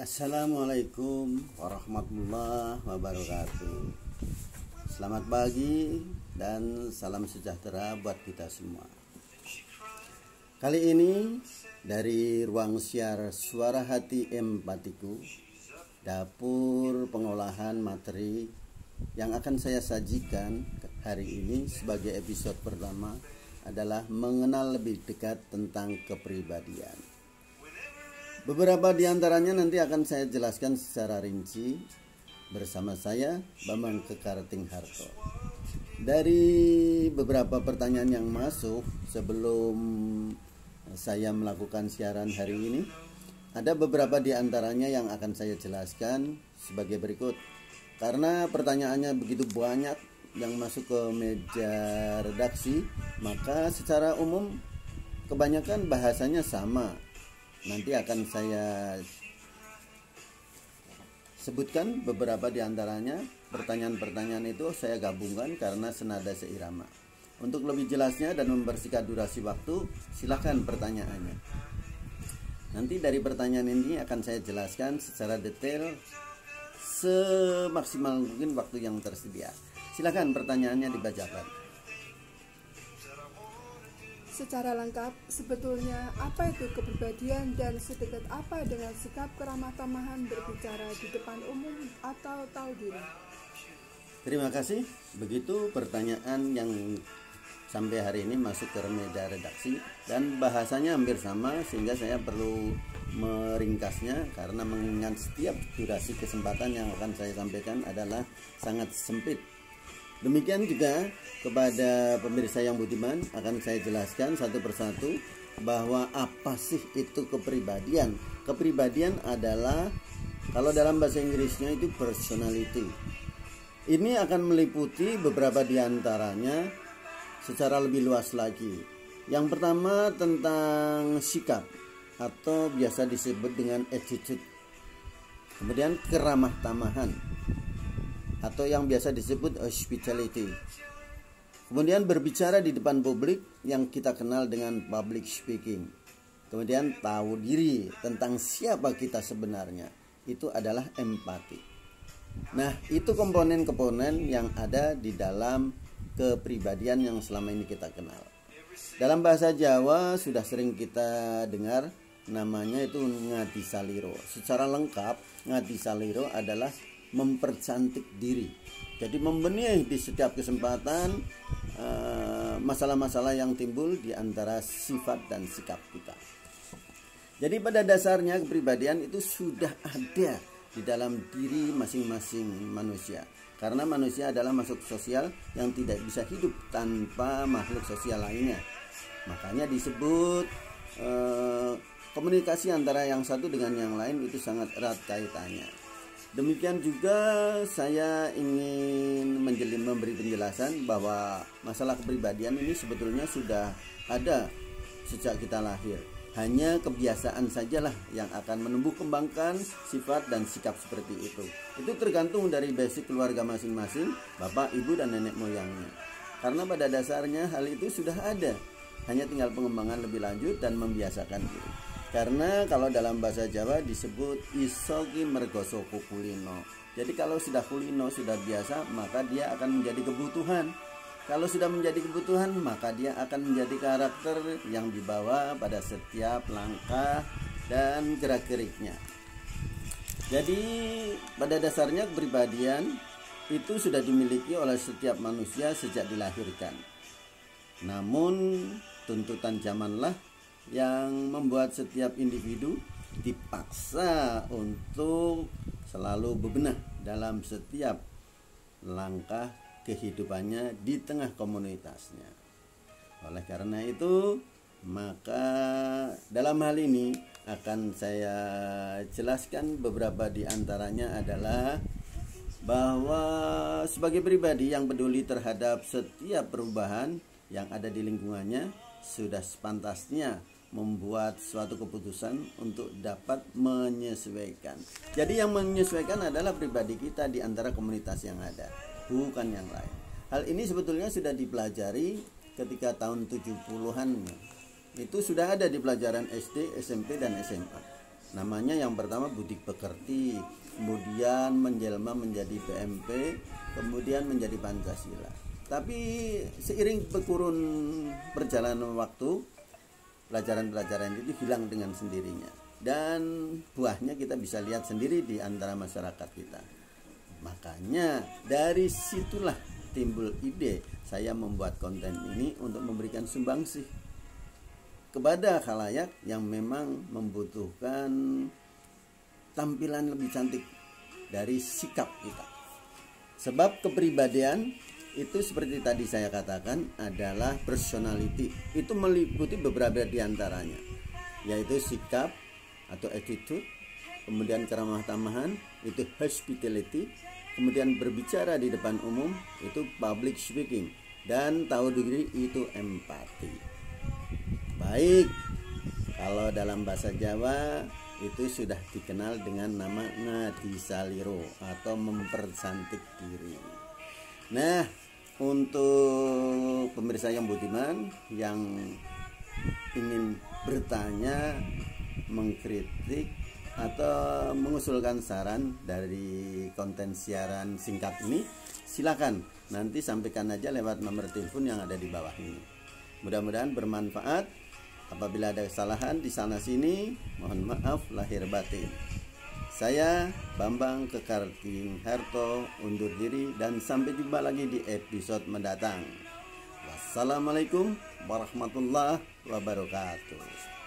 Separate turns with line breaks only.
Assalamualaikum warahmatullahi wabarakatuh. Selamat pagi dan salam sejahtera buat kita semua. Kali ini dari ruang siar Suara Hati Empatiku, dapur pengolahan materi yang akan saya sajikan hari ini sebagai episode pertama adalah mengenal lebih dekat tentang kepribadian. Beberapa di antaranya nanti akan saya jelaskan secara rinci bersama saya, Bambang Kekartingharto. Dari beberapa pertanyaan yang masuk sebelum saya melakukan siaran hari ini, ada beberapa di antaranya yang akan saya jelaskan sebagai berikut. Karena pertanyaannya begitu banyak yang masuk ke meja redaksi, maka secara umum kebanyakan bahasanya sama. Nanti akan saya sebutkan beberapa di antaranya. Pertanyaan-pertanyaan itu saya gabungkan karena senada seirama. Untuk lebih jelasnya dan mempersingkat durasi waktu, silakan pertanyaannya. Nanti dari pertanyaan ini akan saya jelaskan secara detail semaksimal mungkin waktu yang tersedia. Silakan pertanyaannya dibacakan.
Secara lengkap, sebetulnya apa itu kepribadian dan sedekat apa dengan sikap keramah tamahan berbicara di depan umum atau tahu diri?
Terima kasih. Begitu pertanyaan yang sampai hari ini masuk ke meja redaksi dan bahasanya hampir sama sehingga saya perlu meringkasnya karena mengingat setiap durasi kesempatan yang akan saya sampaikan adalah sangat sempit. Demikian juga kepada pemirsa yang budiman akan saya jelaskan satu persatu bahwa apa sih itu kepribadian. Kepribadian adalah, kalau dalam bahasa Inggrisnya itu personality. Ini akan meliputi beberapa di antaranya secara lebih luas lagi. Yang pertama tentang sikap atau biasa disebut dengan attitude. Kemudian keramah tamahan atau yang biasa disebut hospitality. Kemudian berbicara di depan publik yang kita kenal dengan public speaking. Kemudian tahu diri tentang siapa kita sebenarnya. Itu adalah empati. Nah, itu komponen-komponen yang ada di dalam kepribadian yang selama ini kita kenal. Dalam bahasa Jawa sudah sering kita dengar namanya itu ngati saliro. Secara lengkap, ngati saliro adalah mempercantik diri. Jadi membenih di setiap kesempatan masalah-masalah yang timbul di antara sifat dan sikap kita. Jadi pada dasarnya kepribadian itu sudah ada di dalam diri masing-masing manusia. Karena manusia adalah makhluk sosial yang tidak bisa hidup tanpa makhluk sosial lainnya. Makanya disebut komunikasi antara yang satu dengan yang lain itu sangat erat kaitannya. Demikian juga saya ingin memberi penjelasan bahwa masalah kepribadian ini sebetulnya sudah ada sejak kita lahir. Hanya kebiasaan sajalah yang akan menumbuh kembangkan sifat dan sikap seperti itu. Itu tergantung dari basic keluarga masing-masing, bapak, ibu, dan nenek moyangnya. Karena pada dasarnya hal itu sudah ada. Hanya tinggal pengembangan lebih lanjut dan membiasakan diri. Karena kalau dalam bahasa Jawa disebut isoki mergoso kulino. Jadi kalau sudah kulino, sudah biasa, maka dia akan menjadi kebutuhan. Kalau sudah menjadi kebutuhan, maka dia akan menjadi karakter yang dibawa pada setiap langkah dan gerak-geriknya. Jadi pada dasarnya kepribadian itu sudah dimiliki oleh setiap manusia sejak dilahirkan. Namun tuntutan zamanlah yang membuat setiap individu dipaksa untuk selalu bebenah dalam setiap langkah kehidupannya di tengah komunitasnya. Oleh karena itu, maka dalam hal ini akan saya jelaskan beberapa di antaranya adalah bahwa sebagai pribadi yang peduli terhadap setiap perubahan yang ada di lingkungannya, sudah sepantasnya membuat suatu keputusan untuk dapat menyesuaikan. Jadi yang menyesuaikan adalah pribadi kita di antara komunitas yang ada, bukan yang lain. Hal ini sebetulnya sudah dipelajari ketika tahun 70-an. Itu sudah ada di pelajaran SD, SMP, dan SMA. Namanya yang pertama budik pekerti, kemudian menjelma menjadi PMP, kemudian menjadi Pancasila. Tapi seiring berkurun perjalanan waktu, pelajaran-pelajaran itu hilang dengan sendirinya. Dan buahnya kita bisa lihat sendiri di antara masyarakat kita. Makanya dari situlah timbul ide saya membuat konten ini untuk memberikan sumbangsih kepada khalayak yang memang membutuhkan tampilan lebih cantik dari sikap kita. Sebab kepribadian itu seperti tadi saya katakan adalah personality. Itu meliputi beberapa diantaranya, yaitu sikap atau attitude, kemudian keramah tamahan itu hospitality, kemudian berbicara di depan umum itu public speaking, dan tahu diri itu empati. Baik, kalau dalam bahasa Jawa itu sudah dikenal dengan nama ngadi saliro atau mempercantik diri. Nah, untuk pemirsa yang budiman yang ingin bertanya, mengkritik atau mengusulkan saran dari konten siaran singkat ini, silakan nanti sampaikan aja lewat nomor telepon yang ada di bawah ini. Mudah-mudahan bermanfaat. Apabila ada kesalahan di sana sini, mohon maaf lahir batin. Saya Bambang Kekarting Harto undur diri dan sampai jumpa lagi di episode mendatang. Wassalamualaikum warahmatullahi wabarakatuh.